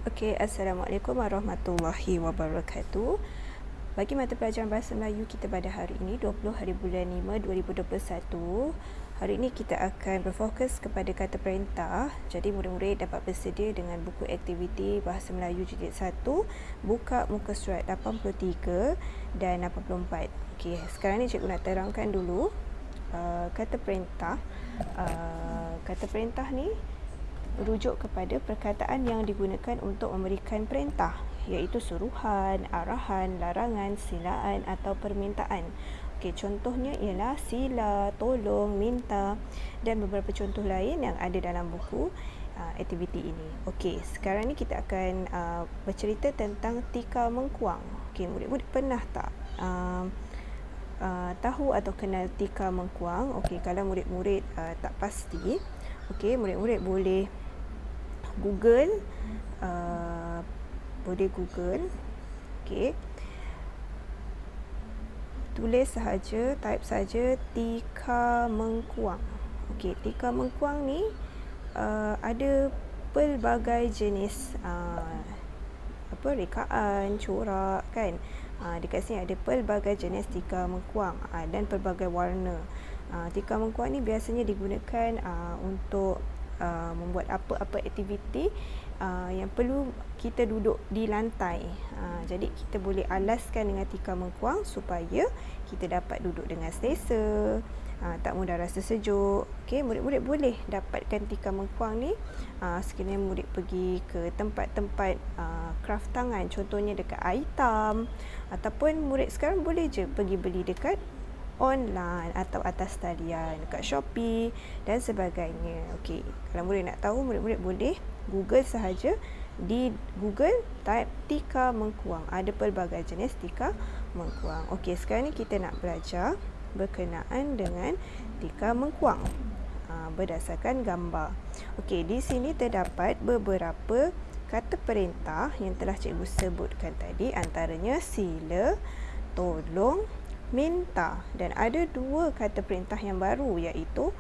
Okey, Assalamualaikum warahmatullahi wabarakatuh. Bagi mata pelajaran Bahasa Melayu kita pada hari ini, 20 hari bulan 5, 2021. Hari ini kita akan berfokus kepada kata perintah. Jadi murid-murid dapat bersedia dengan buku aktiviti Bahasa Melayu jilid 1, buka muka surat 83 dan 84. Okey, sekarang ni cikgu nak terangkan dulu kata perintah. Kata perintah ni merujuk kepada perkataan yang digunakan untuk memberikan perintah, iaitu suruhan, arahan, larangan, silaan atau permintaan. Okey, contohnya ialah sila, tolong, minta dan beberapa contoh lain yang ada dalam buku aktiviti ini. Okey, sekarang ni kita akan bercerita tentang tika mengkuang. Okey, murid-murid pernah tak tahu atau kenal tika mengkuang? Okey, kalau murid-murid tak pasti, okey, murid-murid boleh Google, okey. Tulis sahaja, type saja tika mengkuang. Okey, tika mengkuang ni ada pelbagai jenis rekaan, corak kan. Dekat sini ada pelbagai jenis tika mengkuang dan pelbagai warna. Tika mengkuang ni biasanya digunakan untuk membuat apa-apa aktiviti yang perlu kita duduk di lantai. Jadi kita boleh alaskan dengan tika mengkuang supaya kita dapat duduk dengan selesa, tak mudah rasa sejuk. Okey, murid-murid boleh dapatkan tika mengkuang ni sekiranya murid pergi ke tempat-tempat craft tangan, contohnya dekat Aitam, ataupun murid sekarang boleh je pergi beli dekat online atau atas talian dekat Shopee dan sebagainya. Okey, kalau murid nak tahu, murid-murid boleh Google sahaja. Di Google type tika mengkuang. Ada pelbagai jenis tika mengkuang. Okey, sekarang ni kita nak belajar berkenaan dengan tika mengkuang berdasarkan gambar. Okey, di sini terdapat beberapa kata perintah yang telah cikgu sebutkan tadi, antaranya sila, tolong, minta, dan ada dua kata perintah yang baru, iaitu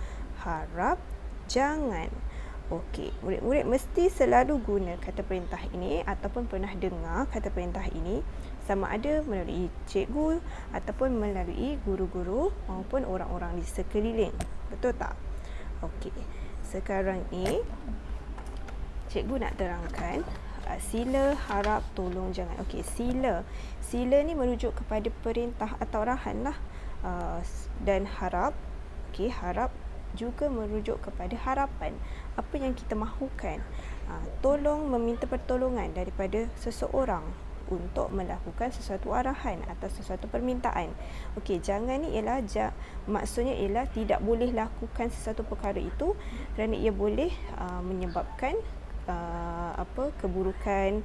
harap, jangan. Okey, murid-murid mesti selalu guna kata perintah ini ataupun pernah dengar kata perintah ini, sama ada melalui cikgu ataupun melalui guru-guru maupun orang-orang di sekeliling. Betul tak? Okey, sekarang ni cikgu nak terangkan sila, harap, tolong, jangan. Okey, sila. Sila ni merujuk kepada perintah atau arahan lah. Dan harap, okey, harap juga merujuk kepada harapan. Apa yang kita mahukan. Tolong, meminta pertolongan daripada seseorang untuk melakukan sesuatu arahan atau sesuatu permintaan. Okey, jangan ni ialah maksudnya ialah tidak boleh lakukan sesuatu perkara itu kerana ia boleh menyebabkan keburukan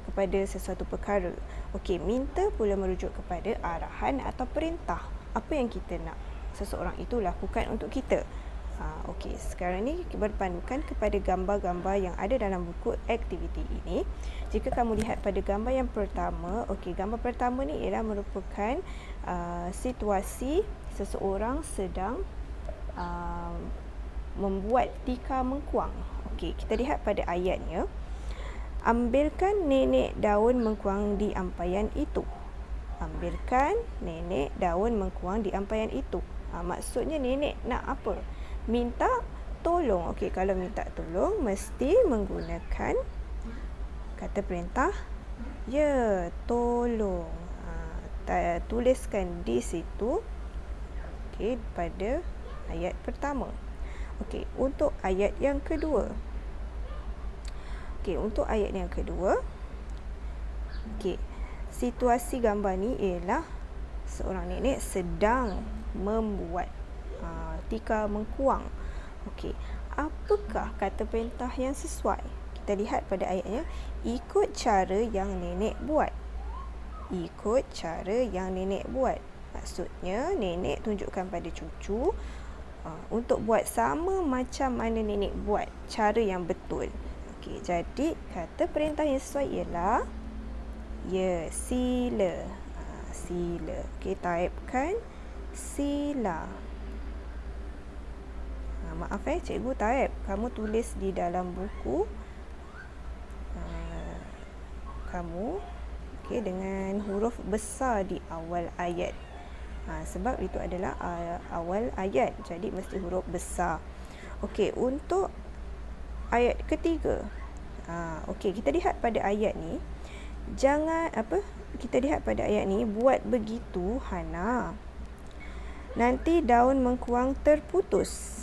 kepada sesuatu perkara. Okey, minta pula merujuk kepada arahan atau perintah. Apa yang kita nak seseorang itu lakukan untuk kita. Okey, sekarang ni berpandukan kepada gambar-gambar yang ada dalam buku aktiviti ini. Jika kamu lihat pada gambar yang pertama, okey, gambar pertama ni ialah merupakan situasi seseorang sedang membuat tika mengkuang. Okey, kita lihat pada ayatnya. Ambilkan nenek daun mengkuang di ampaian itu. Ambilkan nenek daun mengkuang di ampaian itu. Maksudnya nenek nak apa? Minta tolong. Okey, kalau minta tolong mesti menggunakan kata perintah ya, tolong. Tuliskan di situ. Okey, pada ayat pertama. Okey, untuk ayat yang kedua. Okey, untuk ayat yang kedua. Okey, situasi gambar ni ialah seorang nenek sedang membuat tika mengkuang. Okey, apakah kata perintah yang sesuai? Kita lihat pada ayatnya, ikut cara yang nenek buat. Ikut cara yang nenek buat. Maksudnya nenek tunjukkan pada cucu untuk buat sama macam mana nenek buat, cara yang betul. Okey, jadi kata perintah yang sesuai ialah ya, sila. Sila. Okey, typekan sila. Maaf cikgu type. Kamu tulis di dalam buku kamu dengan huruf besar di awal ayat. Sebab itu adalah awal ayat, jadi mesti huruf besar. Untuk ayat ketiga, kita lihat pada ayat ni. Kita lihat pada ayat ni, buat begitu Hana, nanti daun mengkuang terputus.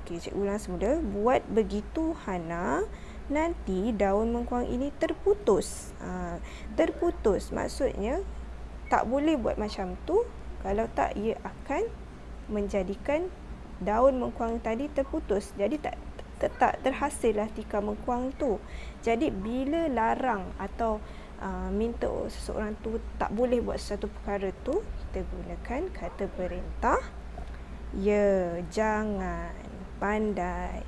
Cikgu ulang semula. Buat begitu Hana, nanti daun mengkuang ini terputus. Terputus maksudnya tak boleh buat macam tu. Kalau tak, ia akan menjadikan daun mengkuang tadi terputus. Jadi tak terhasillah tika mengkuang tu. Jadi bila larang atau minta seseorang tu tak boleh buat sesuatu perkara tu, kita gunakan kata perintah. Ya, jangan, pandai.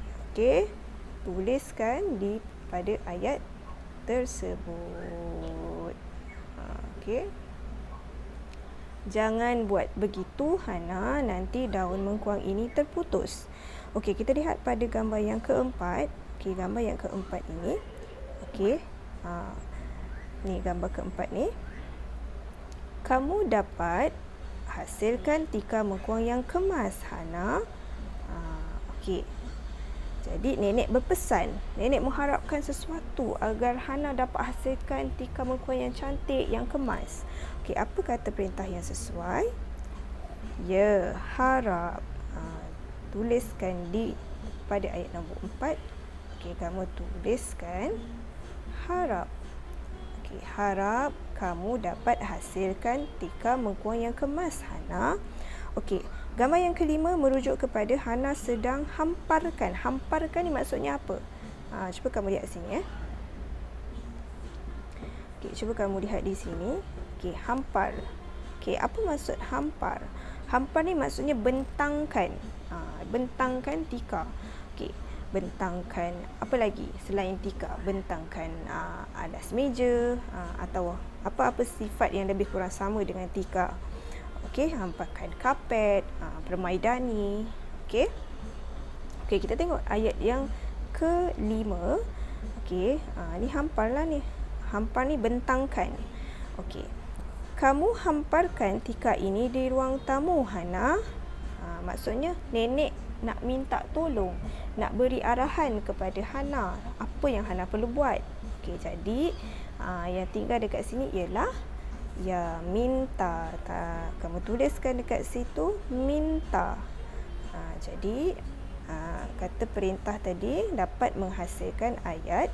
Tuliskan pada ayat tersebut. Jangan buat begitu Hana, nanti daun mengkuang ini terputus. Kita lihat pada gambar yang keempat. Gambar yang keempat ini. Ni gambar keempat ni. Kamu dapat hasilkan tika mengkuang yang kemas Hana. Jadi nenek berpesan, nenek mengharapkan sesuatu agar Hana dapat hasilkan tika mengkuang yang cantik, yang kemas. Apa kata perintah yang sesuai? Ya, harap. Tuliskan pada ayat nombor 4. Kamu tuliskan harap. Harap kamu dapat hasilkan tika mengkuang yang kemas Hana. Gambar yang kelima merujuk kepada Hana sedang hamparkan. Hamparkan ni maksudnya apa? Cuba kamu lihat sini. Cuba kamu lihat di sini. Hampar. Apa maksud hampar? Hampar ni maksudnya bentangkan. Bentangkan tika. Bentangkan apa lagi selain tika? Bentangkan alas meja atau apa-apa sifat yang lebih kurang sama dengan tika. Hamparkan kapet, permaidani. Kita tengok ayat yang kelima. Ni hamparlah ni. Hampar ni bentangkan. Kamu hamparkan tika ini di ruang tamu Hana. Maksudnya nenek nak minta tolong, nak beri arahan kepada Hana apa yang Hana perlu buat. Jadi yang tinggal dekat sini ialah ya, minta. Kamu tuliskan dekat situ minta. Jadi kata perintah tadi dapat menghasilkan ayat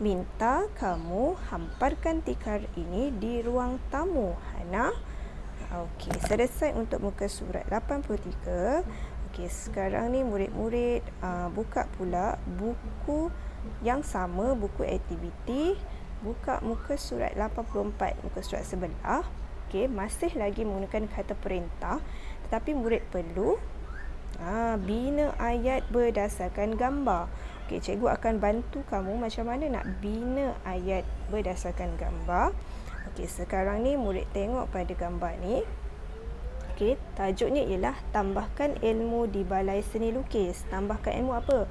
minta kamu hamparkan tikar ini di ruang tamu Hana. Selesai untuk muka surat 83. Sekarang ni murid-murid buka pula buku yang sama, buku aktiviti. Buka muka surat 84, muka surat sebelah. Masih lagi menggunakan kata perintah, tetapi murid perlu bina ayat berdasarkan gambar. Cikgu akan bantu kamu macam mana nak bina ayat berdasarkan gambar. Sekarang ni murid tengok pada gambar ni. Tajuknya ialah tambahkan ilmu di Balai Seni Lukis. Tambahkan ilmu apa?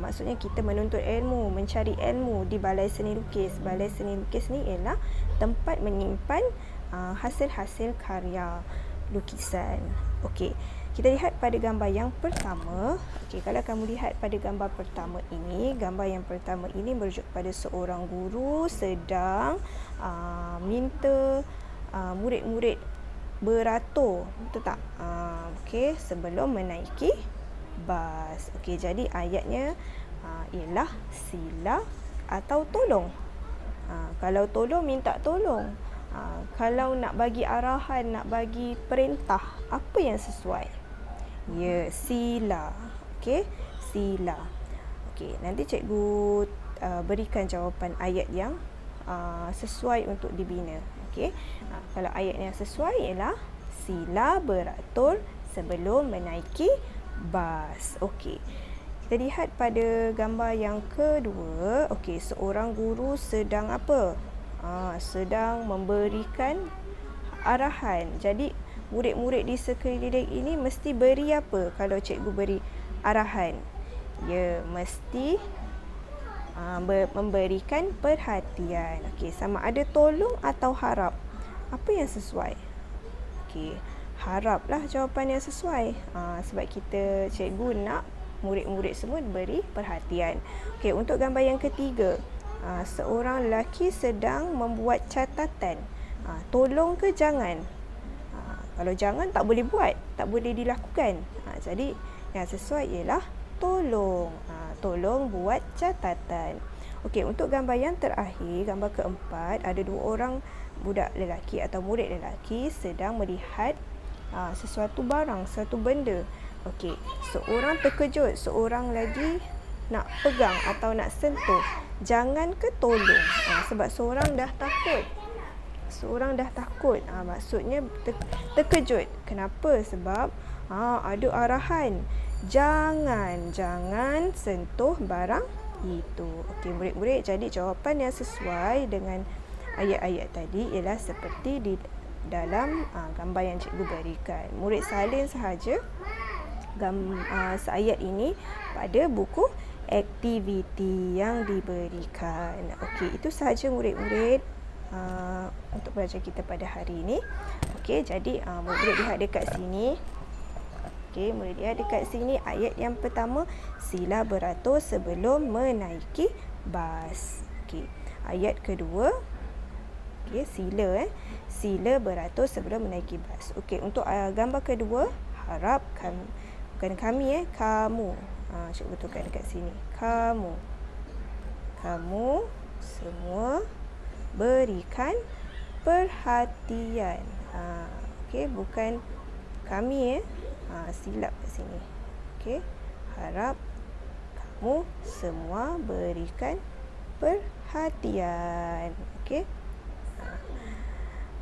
Maksudnya kita menuntut ilmu, mencari ilmu di Balai Seni Lukis. Balai Seni Lukis ni ialah tempat menyimpan hasil-hasil karya lukisan. Kita lihat pada gambar yang pertama. Kalau kamu lihat pada gambar pertama ini, gambar yang pertama ini merujuk pada seorang guru sedang minta murid-murid beratur, betul tak? Sebelum menaiki bas. Jadi ayatnya ialah sila atau tolong. Kalau tolong, minta tolong. Kalau nak bagi arahan, nak bagi perintah, apa yang sesuai? Ya, sila. Sila. Nanti cikgu berikan jawapan ayat yang sesuai untuk dibina. Kalau ayat yang sesuai ialah sila beratur sebelum menaiki bas. Kita lihat pada gambar yang kedua. Seorang guru sedang apa? Sedang memberikan arahan. Jadi murid-murid di sekeliling ini mesti beri apa kalau cikgu beri arahan? Ya, mesti memberikan perhatian. Okey, sama ada tolong atau harap. Apa yang sesuai? Okey, haraplah jawapan yang sesuai. Sebab kita cikgu nak murid-murid semua beri perhatian. Okey, untuk gambar yang ketiga, seorang lelaki sedang membuat catatan. Tolong ke jangan? Kalau jangan tak boleh buat, tak boleh dilakukan. Jadi yang sesuai ialah tolong. Tolong buat catatan. Okey, untuk gambar yang terakhir, gambar keempat, ada 2 orang budak lelaki atau murid lelaki sedang melihat sesuatu barang, sesuatu benda. Okey, seorang terkejut, seorang lagi nak pegang atau nak sentuh. Jangan ke tolong? Sebab seorang dah takut. Maksudnya terkejut. Kenapa? Sebab ada arahan. Jangan sentuh barang itu. Okey, murid-murid, jadi jawapan yang sesuai dengan ayat-ayat tadi ialah seperti di dalam gambar yang cikgu berikan. Murid salin sahaja seayat ini pada buku aktiviti yang diberikan. Okey, itu sahaja murid-murid untuk pelajaran kita pada hari ini. Okey, jadi murid lihat dekat sini. Okey, murid lihat dekat sini ayat yang pertama, sila beratur sebelum menaiki bas. Okey, ayat kedua, okey, sila beratur sebelum menaiki bas. Okey, untuk gambar kedua, harap kami, bukan kami, kamu. Cikgu betulkan dekat sini. Kamu semua berikan perhatian. Okey, bukan kami, silap kat sini. Okey, harap kamu semua berikan perhatian. Okey.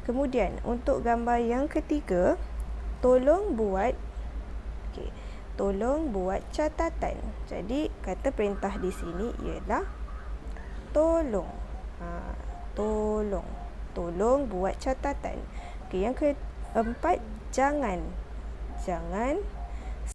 Kemudian untuk gambar yang ketiga, tolong buat catatan. Jadi kata perintah di sini ialah tolong. Tolong buat catatan. Okey, yang keempat, jangan